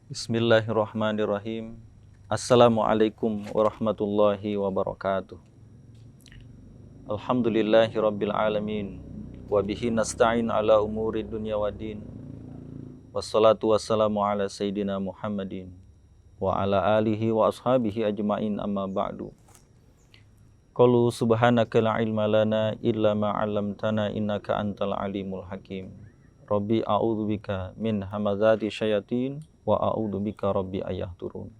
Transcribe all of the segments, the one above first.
Bismillahirrahmanirrahim. Assalamualaikum warahmatullahi wabarakatuh. Alhamdulillahirabbil alamin. Wa bihi nasta'in ala umuri dunya waddin. Wassalatu wassalamu ala sayyidina Muhammadin wa ala alihi wa ashabihi ajmain, amma ba'du. Qalu subhanaka la ilma lana illa ma 'allamtana innaka antal alimul hakim. Rabbi a'udzubika min hamazati syayatin wa a'udzubika rabbi ayahdurun.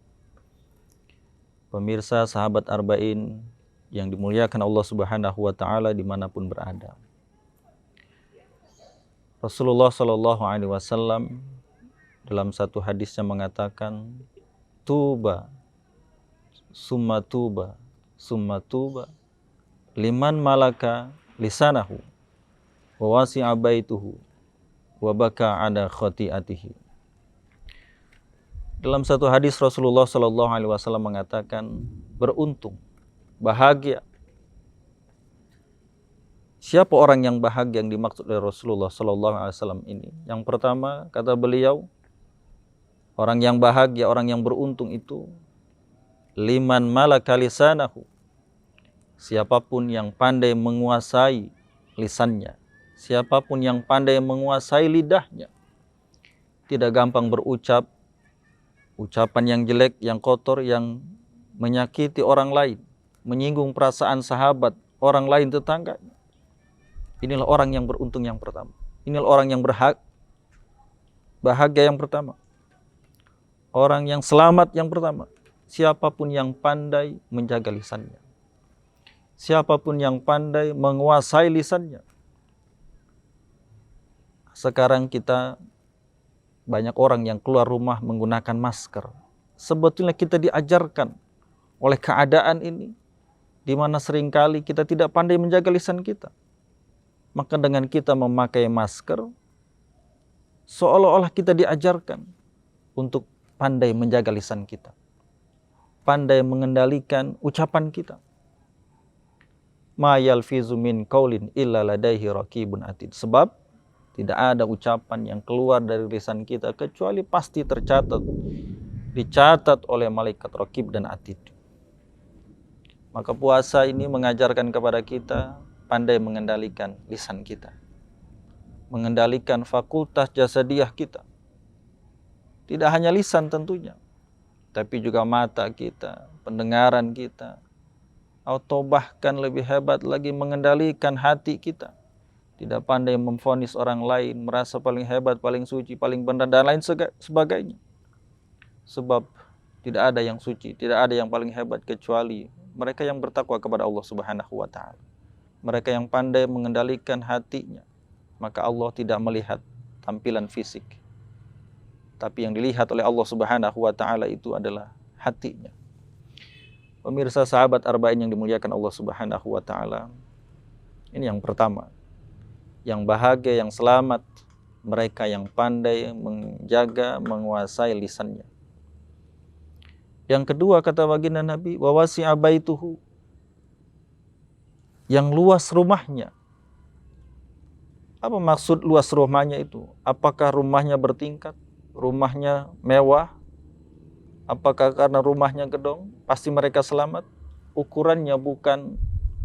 Pemirsa sahabat Arba'in yang dimuliakan Allah Subhanahu wa taala dimanapun berada. Rasulullah Shallallahu alaihi wasallam dalam satu hadisnya mengatakan, tuba summa tuba summa tuba liman malaka lisanahu wa wasi'a baituhu wa baka ada khati'atihi. Dalam satu hadis Rasulullah Shallallahu alaihi wasallam mengatakan, beruntung, bahagia. Siapa orang yang bahagia yang dimaksud oleh Rasulullah Shallallahu alaihi wasallam ini? Yang pertama, kata beliau, orang yang bahagia, orang yang beruntung itu liman malaka lisanahu, siapapun yang pandai menguasai lisannya, siapapun yang pandai menguasai lidahnya, tidak gampang berucap ucapan yang jelek, yang kotor, yang menyakiti orang lain, menyinggung perasaan sahabat, orang lain, tetangganya. Inilah orang yang beruntung yang pertama. Inilah orang yang bahagia yang pertama. Orang yang selamat yang pertama. Siapapun yang pandai menjaga lisannya. Siapapun yang pandai menguasai lisannya. Sekarang kita banyak orang yang keluar rumah menggunakan masker. Sebetulnya kita diajarkan oleh keadaan ini, di mana seringkali kita tidak pandai menjaga lisan kita. Maka dengan kita memakai masker, seolah-olah kita diajarkan untuk pandai menjaga lisan kita. Pandai mengendalikan ucapan kita. Ma yalfizu min qaulin illa ladaihi raqibun atid. Sebab tidak ada ucapan yang keluar dari lisan kita kecuali pasti dicatat oleh malaikat raqib dan atid. Maka puasa ini mengajarkan kepada kita pandai mengendalikan lisan kita, mengendalikan fakultas jasadiah kita. Tidak hanya lisan tentunya, tapi juga mata kita, pendengaran kita, atau bahkan lebih hebat lagi mengendalikan hati kita. Tidak pandai memvonis orang lain, merasa paling hebat, paling suci, paling benar, dan lain sebagainya. Sebab tidak ada yang suci, tidak ada yang paling hebat kecuali mereka yang bertakwa kepada Allah Subhanahu wa taala. Mereka yang pandai mengendalikan hatinya. Maka Allah tidak melihat tampilan fisik, tapi yang dilihat oleh Allah Subhanahu wa taala itu adalah hatinya. Pemirsa sahabat Arba'in yang dimuliakan Allah Subhanahu wa taala, ini yang pertama. Yang bahagia, yang selamat, mereka yang pandai menjaga, menguasai lisannya. Yang kedua, kata baginda Nabi, wa wasi'a baituhu, yang luas rumahnya. Apa maksud luas rumahnya itu? Apakah rumahnya bertingkat? Rumahnya mewah? Apakah karena rumahnya gedong? Pasti mereka selamat. Ukurannya bukan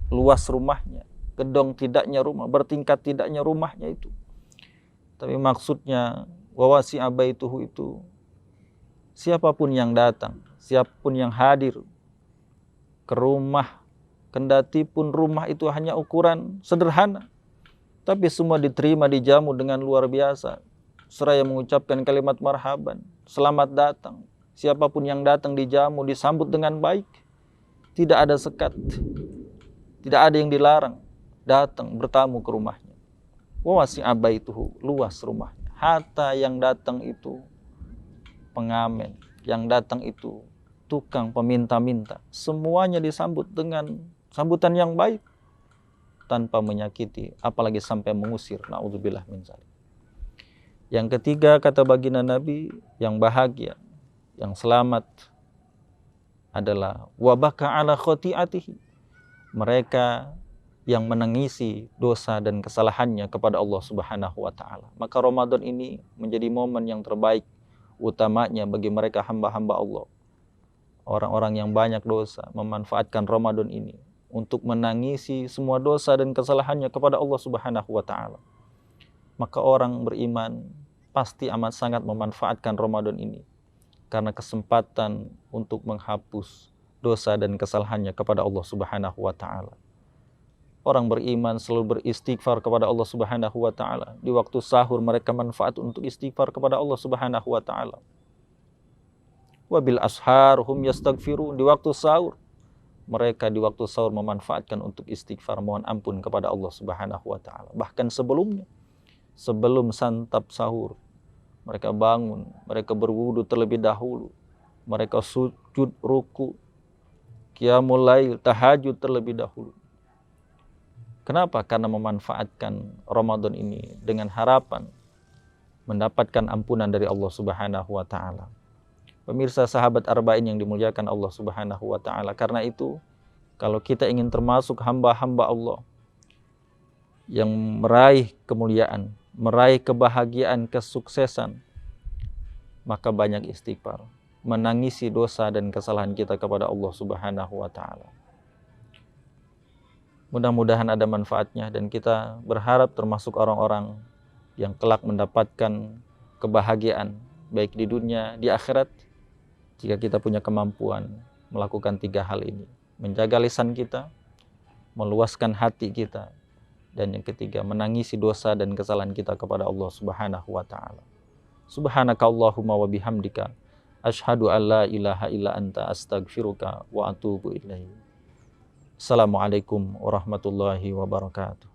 luas rumahnya, gedong tidaknya rumah, bertingkat tidaknya rumahnya itu. Tapi maksudnya wa wasi'a baituhu itu siapapun yang datang, siapapun yang hadir ke rumah, kendati pun rumah itu hanya ukuran sederhana, tapi semua diterima, dijamu dengan luar biasa. Seraya mengucapkan kalimat marhaban, selamat datang. Siapapun yang datang dijamu, disambut dengan baik. Tidak ada sekat, tidak ada yang dilarang datang bertamu ke rumahnya. Wa wasi'a baituhu, luas rumahnya. Hatta yang datang itu pengamen, yang datang itu tukang peminta-minta, semuanya disambut dengan sambutan yang baik tanpa menyakiti, apalagi sampai mengusir. Na'udzubillah min dzalik. Yang ketiga, kata baginda Nabi, yang bahagia, yang selamat adalah wa baka ala khati'atihi, mereka yang menangisi dosa dan kesalahannya kepada Allah Subhanahu wa taala. Maka Ramadan ini menjadi momen yang terbaik utamanya bagi mereka hamba-hamba Allah, orang-orang yang banyak dosa, memanfaatkan Ramadan ini untuk menangisi semua dosa dan kesalahannya kepada Allah Subhanahu wa taala. Maka orang beriman pasti amat sangat memanfaatkan Ramadan ini karena kesempatan untuk menghapus dosa dan kesalahannya kepada Allah Subhanahu wa taala. Orang beriman selalu beristighfar kepada Allah Subhanahu wa taala. Di waktu sahur mereka manfaat untuk istighfar kepada Allah Subhanahu wa taala. Wa bil ashar hum yastaghfirun. Di waktu sahur mereka memanfaatkan untuk istighfar, mohon ampun kepada Allah Subhanahu wa taala. Bahkan sebelumnya, sebelum santap sahur, mereka bangun, mereka berwudu terlebih dahulu, mereka sujud, ruku, qiyamul lail, tahajud terlebih dahulu. Kenapa? Karena memanfaatkan Ramadan ini dengan harapan mendapatkan ampunan dari Allah Subhanahu wa taala. Pemirsa sahabat arba'in yang dimuliakan Allah Subhanahu wa taala, karena itu kalau kita ingin termasuk hamba-hamba Allah yang meraih kemuliaan, meraih kebahagiaan, kesuksesan, maka banyak istighfar, menangisi dosa dan kesalahan kita kepada Allah Subhanahu wa taala. Mudah-mudahan ada manfaatnya dan kita berharap termasuk orang-orang yang kelak mendapatkan kebahagiaan baik di dunia, di akhirat, jika kita punya kemampuan melakukan 3 hal ini. Menjaga lisan kita, meluaskan hati kita, dan yang ketiga menangisi dosa dan kesalahan kita kepada Allah Subhanahu wa taala. Subhanakallahumma wa bihamdika asyhadu an la ilaha illa anta astaghfiruka wa atubu ilaik. Assalamualaikum warahmatullahi wabarakatuh.